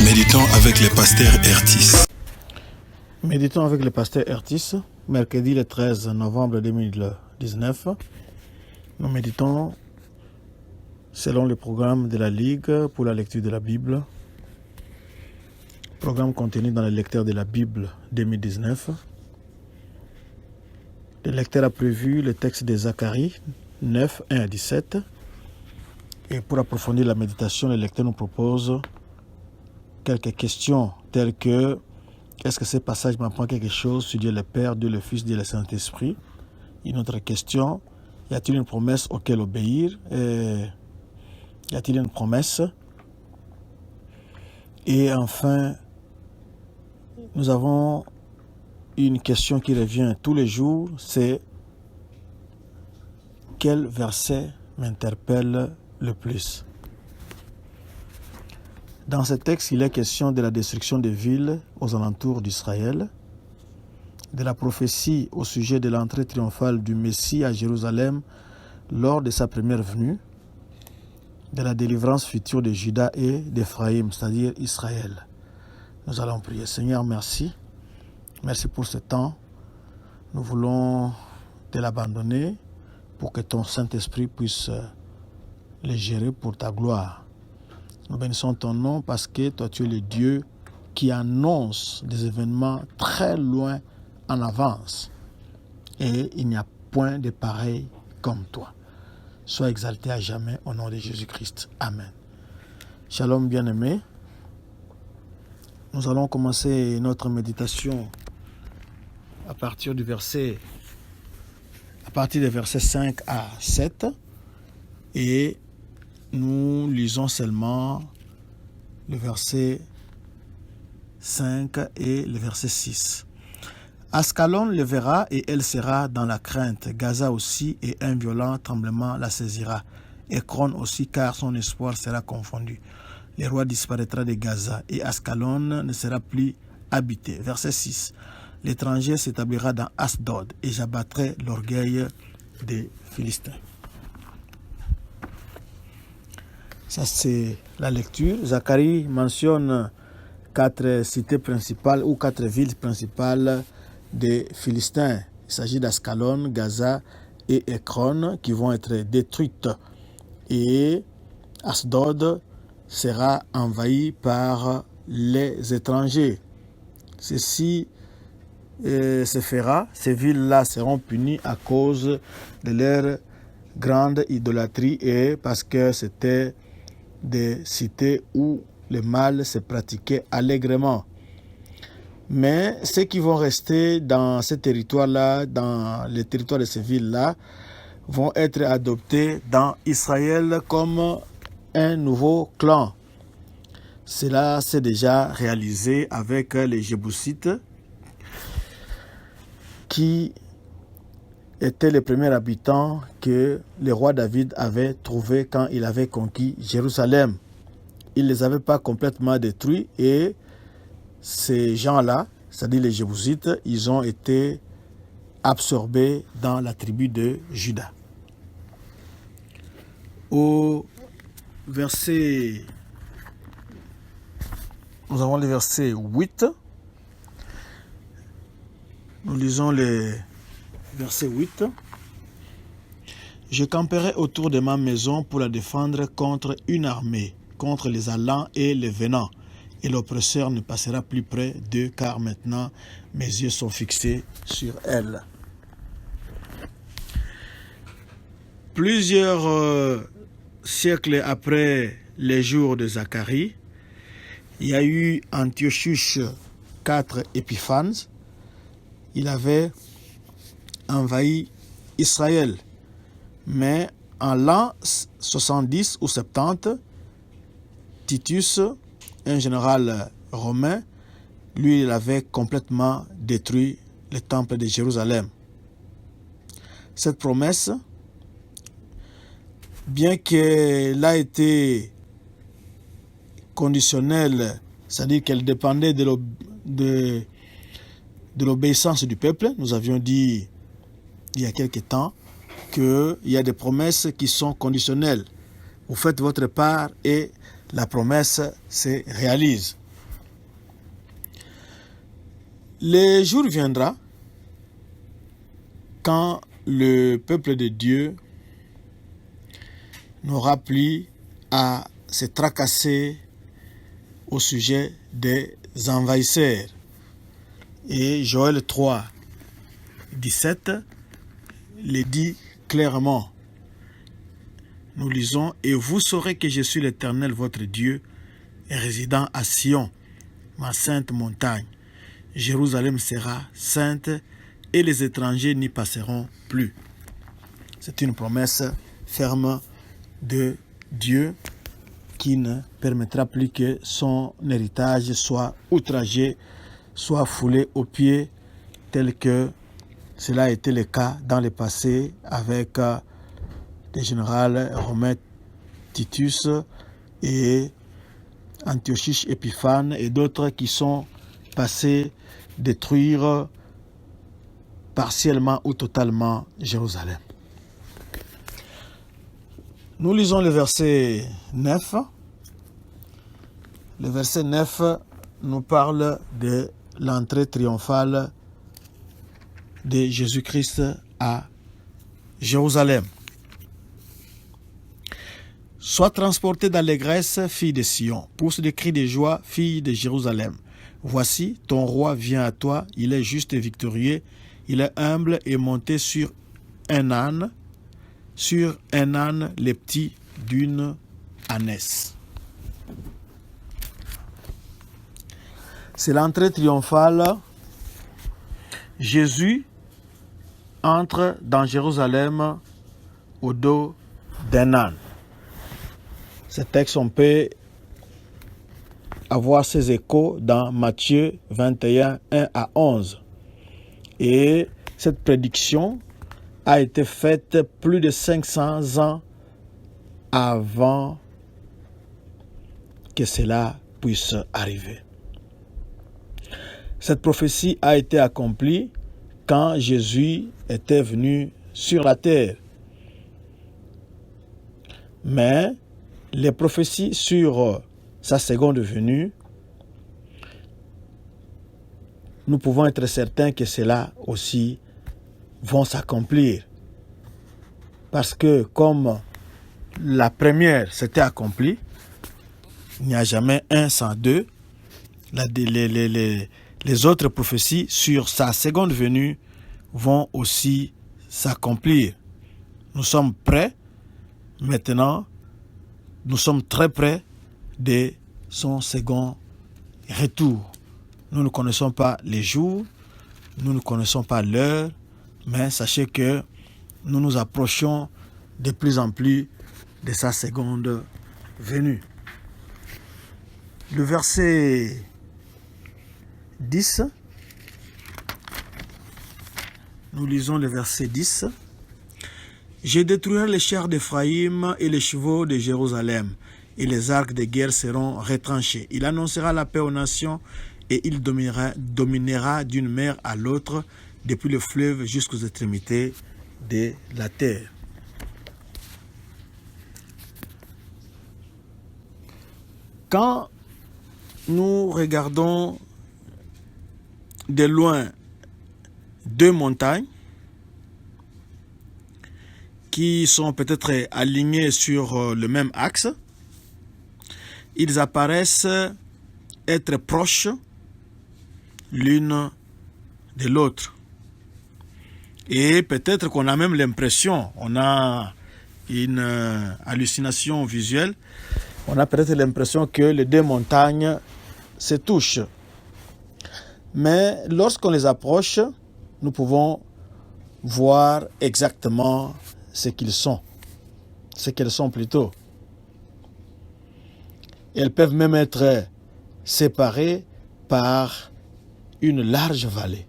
Méditons avec le pasteur Ertis. Méditons avec le pasteur Ertis, mercredi le 13 novembre 2019. Nous méditons selon le programme de la Ligue pour la lecture de la Bible, programme contenu dans le lecteur de la Bible 2019. Le lecteur a prévu le texte de Zacharie 9, 1 à 17. Et pour approfondir la méditation, le lecteur nous propose quelques questions telles que: est-ce que ce passage m'apprend quelque chose sur Dieu le Père, Dieu le Fils, Dieu le Saint-Esprit? Une autre question: y a-t-il une promesse auquel obéir? Y a-t-il une promesse? Et enfin, nous avons une question qui revient tous les jours, c'est: quel verset m'interpelle le plus? Dans ce texte, il est question de la destruction des villes aux alentours d'Israël, de la prophétie au sujet de l'entrée triomphale du Messie à Jérusalem lors de sa première venue, de la délivrance future de Juda et d'Éphraïm, c'est-à-dire Israël. Nous allons prier. Seigneur, merci. Merci pour ce temps. Nous voulons te l'abandonner pour que ton Saint-Esprit puisse le gérer pour ta gloire. Nous bénissons ton nom parce que toi, tu es le Dieu qui annonce des événements très loin en avance. Et il n'y a point de pareil comme toi. Sois exalté à jamais au nom de Jésus-Christ. Amen. Shalom bien-aimés. Nous allons commencer notre méditation à partir des versets 5 à 7. Et nous lisons seulement le verset 5 et le verset 6. Ascalon le verra et elle sera dans la crainte. Gaza aussi, et un violent tremblement la saisira. Ekron aussi, car son espoir sera confondu. Le roi disparaîtra de Gaza et Ascalon ne sera plus habité. Verset 6. L'étranger s'établira dans Asdod et j'abattrai l'orgueil des Philistins. Ça, c'est la lecture. Zacharie mentionne 4 cités principales ou 4 villes principales des Philistins. Il s'agit d'Ascalon, Gaza et Ekron qui vont être détruites. Et Asdod sera envahi par les étrangers. Ceci se fera. Ces villes-là seront punies à cause de leur grande idolâtrie et parce que c'était des cités où le mal se pratiquait allègrement. Mais ceux qui vont rester dans ce territoire-là, dans le territoire de ces villes-là, vont être adoptés dans Israël comme un nouveau clan. Cela s'est déjà réalisé avec les Jébusites qui étaient les premiers habitants que le roi David avait trouvés quand il avait conquis Jérusalem. Il ne les avait pas complètement détruits et ces gens-là, c'est-à-dire les Jébusites, ils ont été absorbés dans la tribu de Juda. Au verset, nous avons le verset 8. Nous lisons le verset 8. Je camperai autour de ma maison pour la défendre contre une armée, contre les allants et les venants. Et l'oppresseur ne passera plus près d'eux, car maintenant mes yeux sont fixés sur elle. Plusieurs siècles après les jours de Zacharie, il y a eu Antiochus IV Épiphanes. Il avait envahi Israël. Mais en l'an 70 ou 70, Titus, un général romain, lui, il avait complètement détruit le temple de Jérusalem. Cette promesse, bien qu'elle a été conditionnelle, c'est-à-dire qu'elle dépendait de l'obéissance du peuple, nous avions dit il y a quelque temps qu'il y a des promesses qui sont conditionnelles. Vous faites votre part et la promesse se réalise. Le jour viendra quand le peuple de Dieu n'aura plus à se tracasser au sujet des envahisseurs. Et Joël 3, 17 le dit clairement. Nous lisons « Et vous saurez que je suis l'Éternel votre Dieu, résidant à Sion, ma sainte montagne. Jérusalem sera sainte et les étrangers n'y passeront plus. » C'est une promesse ferme de Dieu qui ne permettra plus que son héritage soit outragé, soit foulé aux pieds, tel que cela a été le cas dans le passé avec le général romain Titus et Antiochus Épiphane et d'autres qui sont passés détruire partiellement ou totalement Jérusalem. Nous lisons le verset 9. Le verset 9 nous parle de l'entrée triomphale de Jésus-Christ à Jérusalem. Sois transportée d'allégresse, fille de Sion, pousse des cris de joie, fille de Jérusalem. Voici, ton roi vient à toi, il est juste et victorieux, il est humble et monté sur un âne les petits d'une ânesse. C'est l'entrée triomphale. Jésus entre dans Jérusalem au dos d'un âne. Ce texte, on peut avoir ses échos dans Matthieu 21, 1 à 11. Et cette prédiction a été faite plus de 500 ans avant que cela puisse arriver. Cette prophétie a été accomplie quand Jésus était venu sur la terre. Mais les prophéties sur sa seconde venue, nous pouvons être certains que cela aussi vont s'accomplir. Parce que comme la première s'était accomplie, il n'y a jamais un sans deux. Les autres prophéties sur sa seconde venue vont aussi s'accomplir. Nous sommes prêts maintenant. Nous sommes très près de son second retour. Nous ne connaissons pas les jours, nous ne connaissons pas l'heure, mais sachez que nous nous approchons de plus en plus de sa seconde venue. Le verset 10, nous lisons le verset 10. Je détruirai les chars d'Éphraïm et les chevaux de Jérusalem, et les arcs de guerre seront retranchés. Il annoncera la paix aux nations, et il dominera d'une mer à l'autre, depuis le fleuve jusqu'aux extrémités de la terre. Quand nous regardons de loin deux montagnes, qui sont peut-être alignés sur le même axe, ils apparaissent être proches l'une de l'autre. Et peut-être qu'on a même l'impression, on a une hallucination visuelle, on a peut-être l'impression que les deux montagnes se touchent. Mais lorsqu'on les approche, nous pouvons voir exactement ce qu'elles sont plutôt. Elles peuvent même être séparées par une large vallée.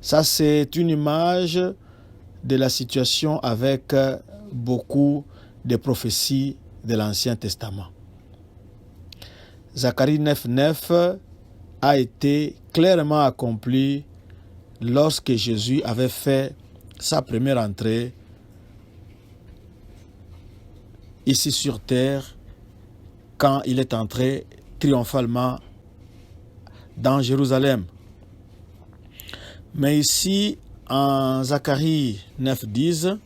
Ça, c'est une image de la situation avec beaucoup de prophéties de l'Ancien Testament. Zacharie 9:9 a été clairement accompli lorsque Jésus avait fait sa première entrée ici sur terre, quand il est entré triomphalement dans Jérusalem. Mais ici, en Zacharie 9:10,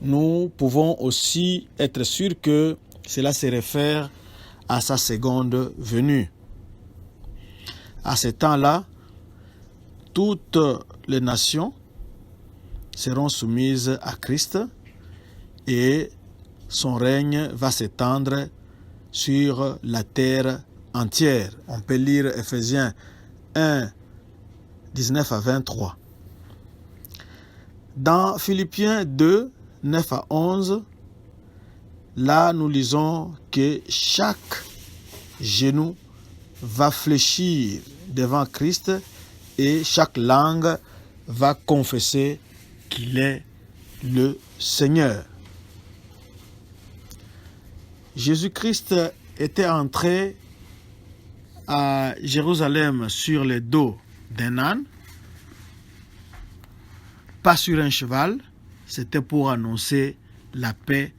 nous pouvons aussi être sûrs que cela se réfère à sa seconde venue. À ce temps-là, toutes les nations seront soumises à Christ et son règne va s'étendre sur la terre entière. On peut lire Ephésiens 1, 19 à 23. Dans Philippiens 2, 9 à 11, là nous lisons que chaque genou va fléchir devant Christ et chaque langue va confesser qu'il est le Seigneur. Jésus-Christ était entré à Jérusalem sur le dos d'un âne, pas sur un cheval, c'était pour annoncer la paix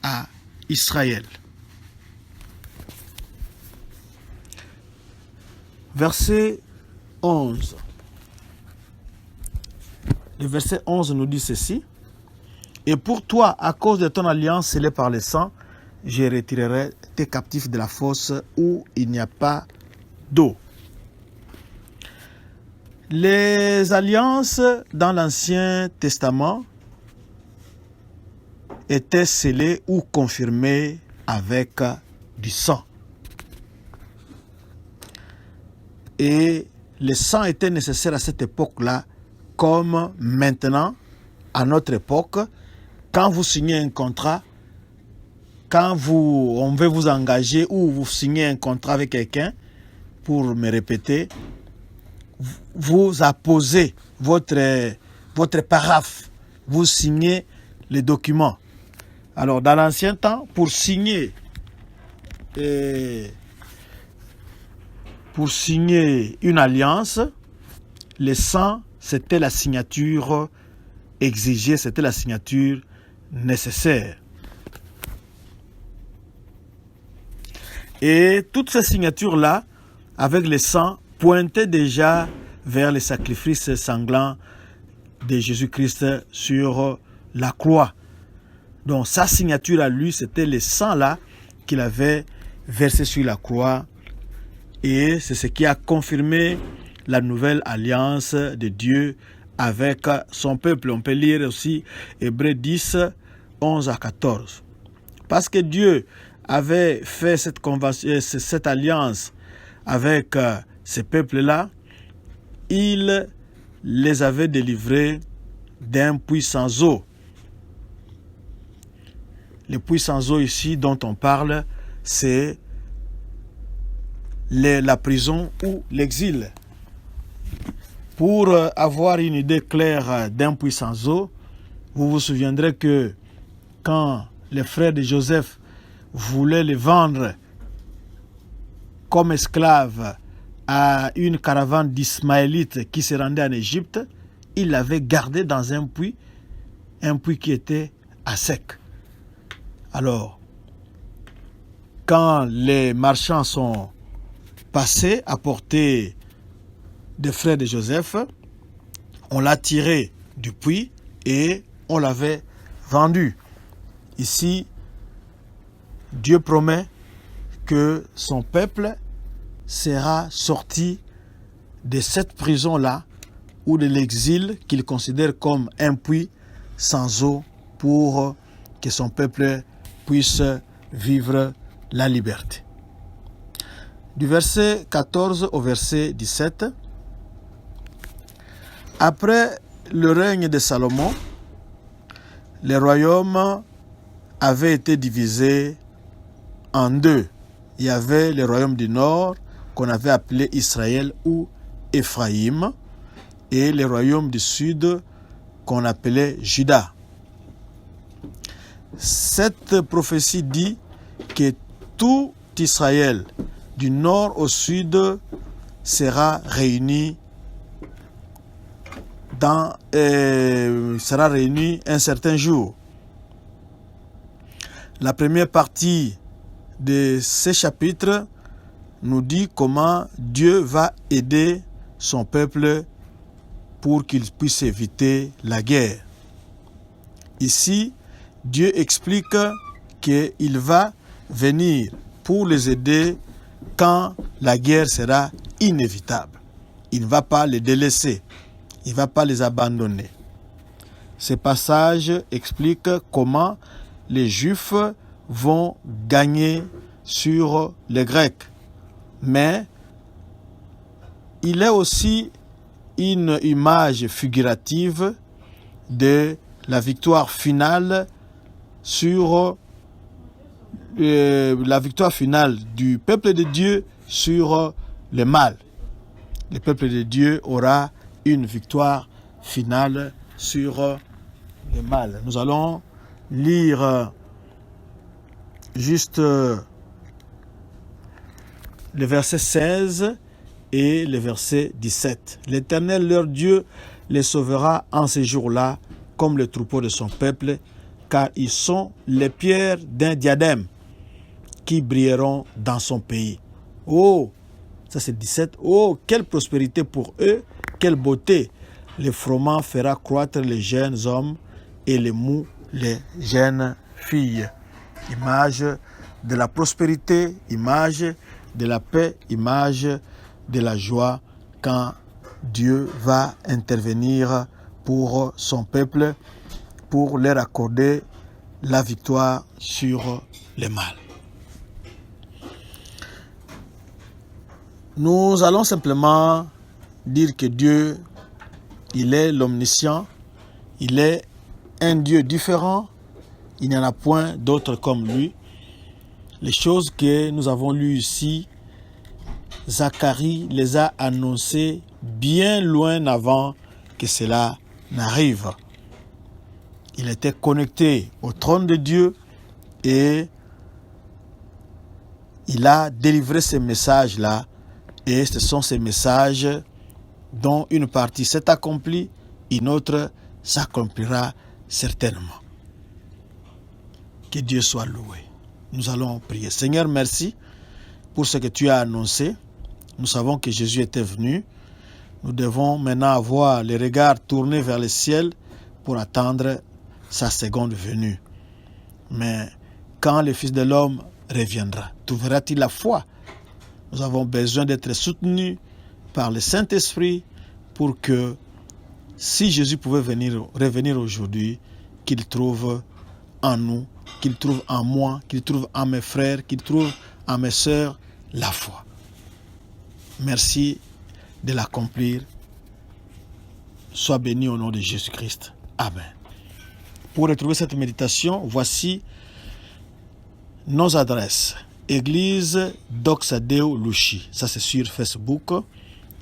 à Israël. Verset 11. Le verset 11 nous dit ceci. Et pour toi, à cause de ton alliance scellée par le sang, je retirerai tes captifs de la fosse où il n'y a pas d'eau. Les alliances dans l'Ancien Testament étaient scellées ou confirmées avec du sang. Et le sang était nécessaire à cette époque-là, comme maintenant, à notre époque, quand vous signez un contrat, quand on veut vous engager ou vous signez un contrat avec quelqu'un, pour me répéter, vous apposez votre paraphe, vous signez les documents. Alors, dans l'ancien temps, pour signer une alliance, le sang, c'était la signature exigée, c'était la signature nécessaire. Et toutes ces signatures-là, avec le sang, pointaient déjà vers les sacrifices sanglants de Jésus-Christ sur la croix. Donc sa signature à lui, c'était le sang-là qu'il avait versé sur la croix. Et c'est ce qui a confirmé la nouvelle alliance de Dieu avec son peuple. On peut lire aussi Hébreux 10, 11 à 14. Parce que Dieu avait fait cette alliance avec ces peuples-là, il les avait délivrés d'un puits sans eau. Le puits sans eau ici dont on parle, c'est la prison ou l'exil. Pour avoir une idée claire d'un puits sans eau, vous vous souviendrez que quand les frères de Joseph voulaient les vendre comme esclaves à une caravane d'Ismaélites qui se rendait en Égypte, ils l'avaient gardé dans un puits qui était à sec. Alors, quand les marchands sont passés à portée des frères de Joseph, on l'a tiré du puits et on l'avait vendu. Ici, Dieu promet que son peuple sera sorti de cette prison-là ou de l'exil qu'il considère comme un puits sans eau pour que son peuple puisse vivre la liberté. Du verset 14 au verset 17, après le règne de Salomon, le royaume avait été divisé en deux. Il y avait le royaume du nord qu'on avait appelé Israël ou Éphraïm et le royaume du sud qu'on appelait Juda. Cette prophétie dit que tout Israël du nord au sud sera réuni un certain jour. La première partie de ces chapitres nous dit comment Dieu va aider son peuple pour qu'il puisse éviter la guerre. Ici, Dieu explique qu'il va venir pour les aider quand la guerre sera inévitable. Il ne va pas les délaisser, il ne va pas les abandonner. Ce passage explique comment les Juifs vont gagner sur les Grecs. Mais il est aussi une image figurative de la victoire finale sur la victoire finale du peuple de Dieu sur le mal. Le peuple de Dieu aura une victoire finale sur le mal. Nous allons lire juste le verset 16 et le verset 17. L'Éternel, leur Dieu, les sauvera en ces jours-là, comme le troupeau de son peuple, car ils sont les pierres d'un diadème qui brilleront dans son pays. Oh, ça c'est 17. Oh, quelle prospérité pour eux, quelle beauté. Le froment fera croître les jeunes hommes et les mous les jeunes filles. Image de la prospérité, image de la paix, image de la joie quand Dieu va intervenir pour son peuple, pour leur accorder la victoire sur le mal. Nous allons simplement dire que Dieu, il est l'omniscient, il est un Dieu différent, il n'y en a point d'autre comme lui. Les choses que nous avons lues ici, Zacharie les a annoncées bien loin avant que cela n'arrive. Il était connecté au trône de Dieu et il a délivré ces messages-là. Et ce sont ces messages dont une partie s'est accomplie, une autre s'accomplira certainement. Que Dieu soit loué. Nous allons prier. Seigneur, merci pour ce que tu as annoncé. Nous savons que Jésus était venu. Nous devons maintenant avoir les regards tournés vers le ciel pour attendre sa seconde venue. Mais quand le Fils de l'homme reviendra, trouvera-t-il la foi? Nous avons besoin d'être soutenus par le Saint-Esprit pour que, si Jésus pouvait revenir aujourd'hui, qu'il trouve en nous, qu'il trouve en moi, qu'il trouve en mes frères, qu'il trouve en mes sœurs la foi. Merci de l'accomplir. Sois béni au nom de Jésus-Christ. Amen. Pour retrouver cette méditation, voici nos adresses. Église Doxadeo Lushi, ça c'est sur Facebook.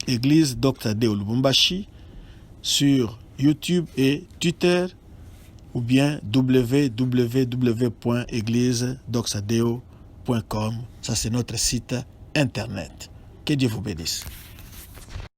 Église Doxadeo Lubumbashi, sur YouTube et Twitter, ou bien www.églisedoxadeo.com. Ça c'est notre site internet. Que Dieu vous bénisse.